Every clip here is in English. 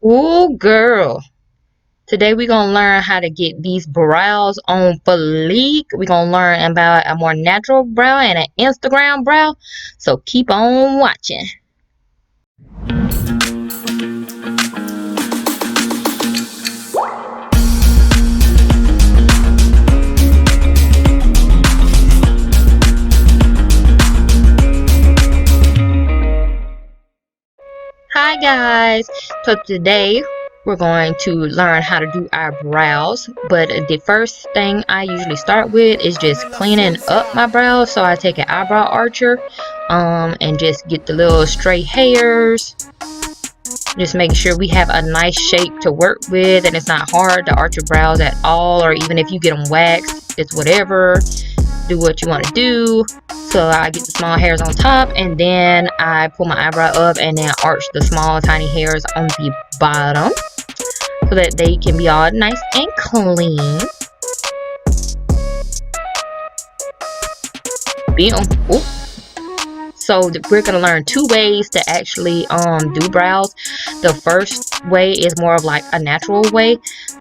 Ooh, girl. Today we're gonna learn how to get these brows on fleek. We're gonna learn about a more natural brow and an Instagram brow. So keep on watching. Hi guys. So today we're going to learn how to do our brows, but the first thing I usually start with is just cleaning up my brows. So I take an eyebrow archer and just get the little stray hairs, just making sure we have a nice shape to work with and it's not hard to arch your brows at all, or even if you get them waxed, it's whatever. Do what you want to do. So I get the small hairs on top, and then I pull my eyebrow up and then arch the small tiny hairs on the bottom so that they can be all nice and clean. Boom. Ooh. So we're gonna learn two ways to actually do brows. The first way is more of like a natural way,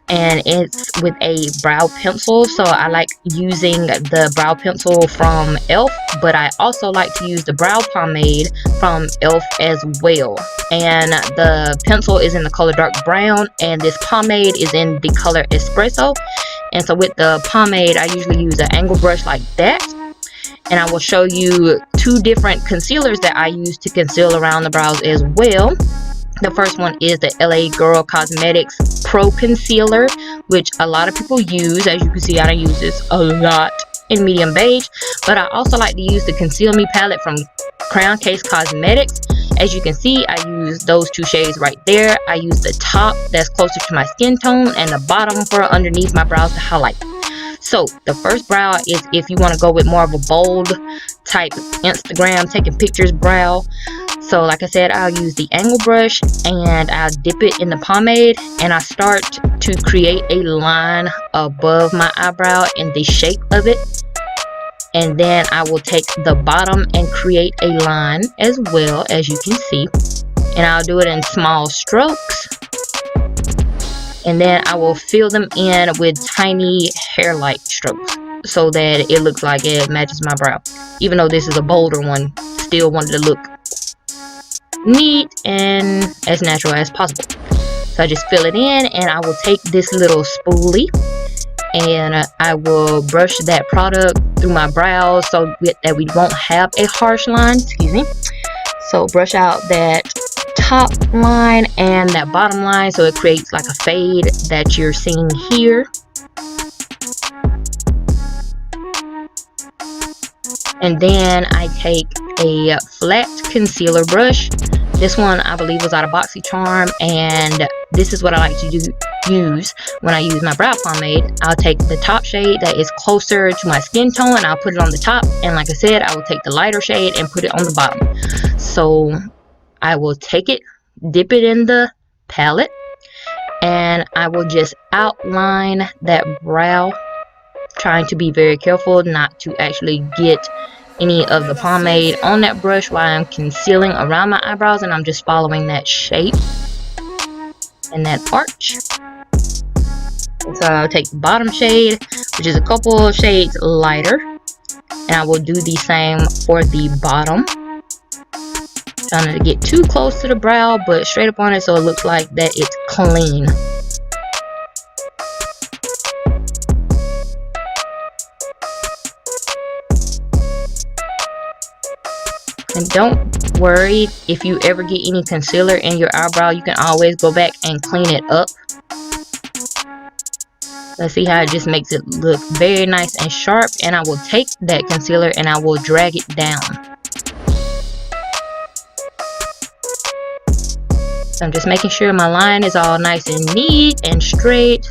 and it's with a brow pencil. So I like using the brow pencil from elf, but I also like to use the brow pomade from elf as well. And the pencil is in the color dark brown, and this pomade is in the color espresso. And so with the pomade I usually use an angle brush like that, and I will show you two different concealers that I use to conceal around the brows as well. The first one is the LA Girl Cosmetics Pro Concealer, which a lot of people use. As you can see, I don't use this a lot in medium beige, but I also like to use the Conceal Me palette from Crown Case Cosmetics. As you can see, I use those two shades right there. I use the top that's closer to my skin tone and the bottom for underneath my brows to highlight. So the first brow is if you want to go with more of a bold type Instagram taking pictures brow. So like I said, I'll use the angle brush and I'll dip it in the pomade, and I start to create a line above my eyebrow in the shape of it. And then I will take the bottom and create a line as well, as you can see. And I'll do it in small strokes. And then I will fill them in with tiny hair-like strokes so that it looks like it matches my brow. Even though this is a bolder one, still wanted to look neat and as natural as possible. So I just fill it in, and I will take this little spoolie and I will brush that product through my brows so that we won't have a harsh line. Excuse me. So brush out that top line and that bottom line so it creates like a fade that you're seeing here. And then I take a flat concealer brush. This one I believe was out of BoxyCharm, and this is what I like to use when I use my brow pomade. I'll take the top shade that is closer to my skin tone and I'll put it on the top, and like I said, I will take the lighter shade and put it on the bottom. So I will take it, dip it in the palette, and I will just outline that brow, trying to be very careful not to actually get any of the pomade on that brush while I'm concealing around my eyebrows, and I'm just following that shape and that arch. So I'll take the bottom shade, which is a couple shades lighter, and I will do the same for the bottom. Trying not to get too close to the brow, but straight up on it so it looks like that it's clean. And don't worry if you ever get any concealer in your eyebrow, you can always go back and clean it up. Let's see how it just makes it look very nice and sharp. And I will take that concealer and I will drag it down. So I'm just making sure my line is all nice and neat and straight.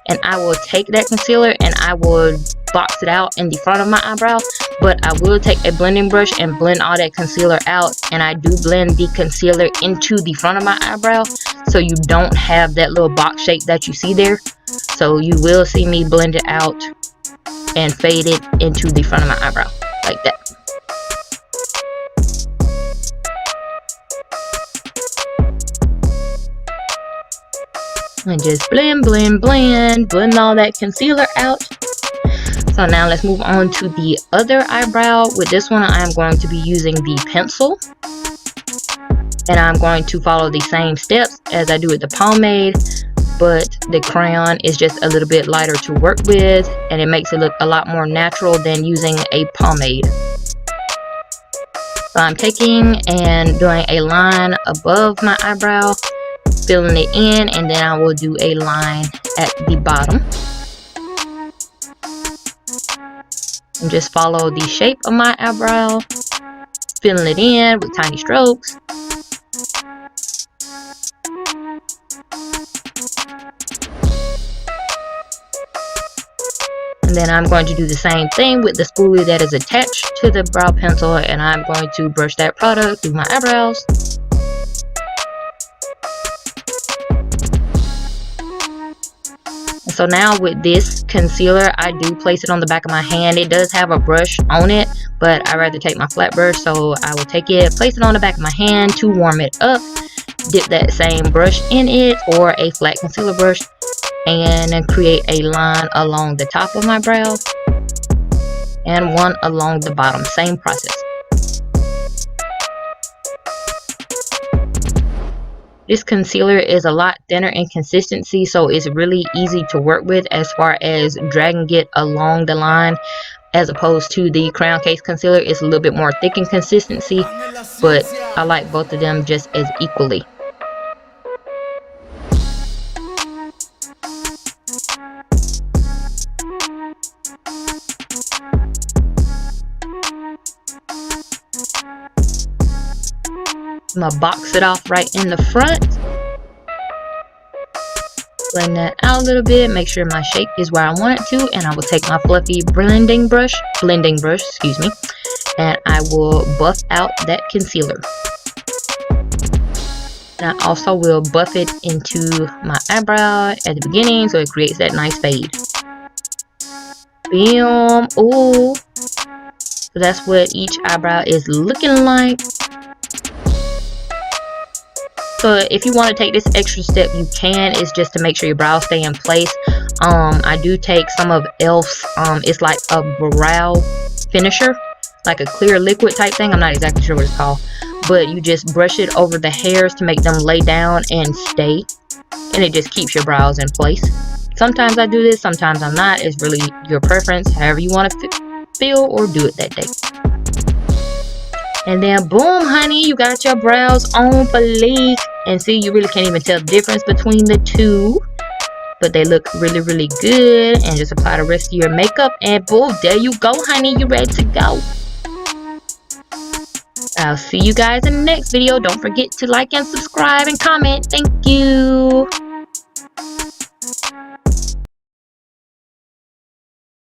And I will take that concealer and I will box it out in the front of my eyebrow, but I will take a blending brush and blend all that concealer out, and I do blend the concealer into the front of my eyebrow so you don't have that little box shape that you see there. So you will see me blend it out and fade it into the front of my eyebrow like that. And just blend all that concealer out. So now let's move on to the other eyebrow. With this one, I am going to be using the pencil. And I'm going to follow the same steps as I do with the pomade, but the crayon is just a little bit lighter to work with, and it makes it look a lot more natural than using a pomade. So I'm taking and doing a line above my eyebrow, filling it in, and then I will do a line at the bottom. And just follow the shape of my eyebrow, filling it in with tiny strokes. And then I'm going to do the same thing with the spoolie that is attached to the brow pencil, and I'm going to brush that product through my eyebrows. So now with this concealer, I do place it on the back of my hand. It does have a brush on it, but I rather take my flat brush, so I will take it, place it on the back of my hand to warm it up, dip that same brush in it or a flat concealer brush, and then create a line along the top of my brow and one along the bottom. Same process. This concealer is a lot thinner in consistency, so it's really easy to work with as far as dragging it along the line, as opposed to the Crown Case concealer. It's a little bit more thick in consistency, but I like both of them just as equally. I'm gonna box it off right in the front. Blend that out a little bit, make sure my shape is where I want it to, and I will take my fluffy blending brush, excuse me, and I will buff out that concealer. And I also will buff it into my eyebrow at the beginning so it creates that nice fade. Bam! Ooh! So that's what each eyebrow is looking like. So if you want to take this extra step, you can. It's just to make sure your brows stay in place. I do take some of e.l.f.'s, it's like a brow finisher, like a clear liquid type thing. I'm not exactly sure what it's called, but you just brush it over the hairs to make them lay down and stay, and it just keeps your brows in place. Sometimes I do this, sometimes I'm not. It's really your preference, however you want to feel or do it that day. And then boom, honey, you got your brows on fleek. And see, you really can't even tell the difference between the two, but they look really, really good. And just apply the rest of your makeup, and boom, there you go, honey, you ready to go. I'll see you guys in the next video. Don't forget to like and subscribe and comment. Thank you.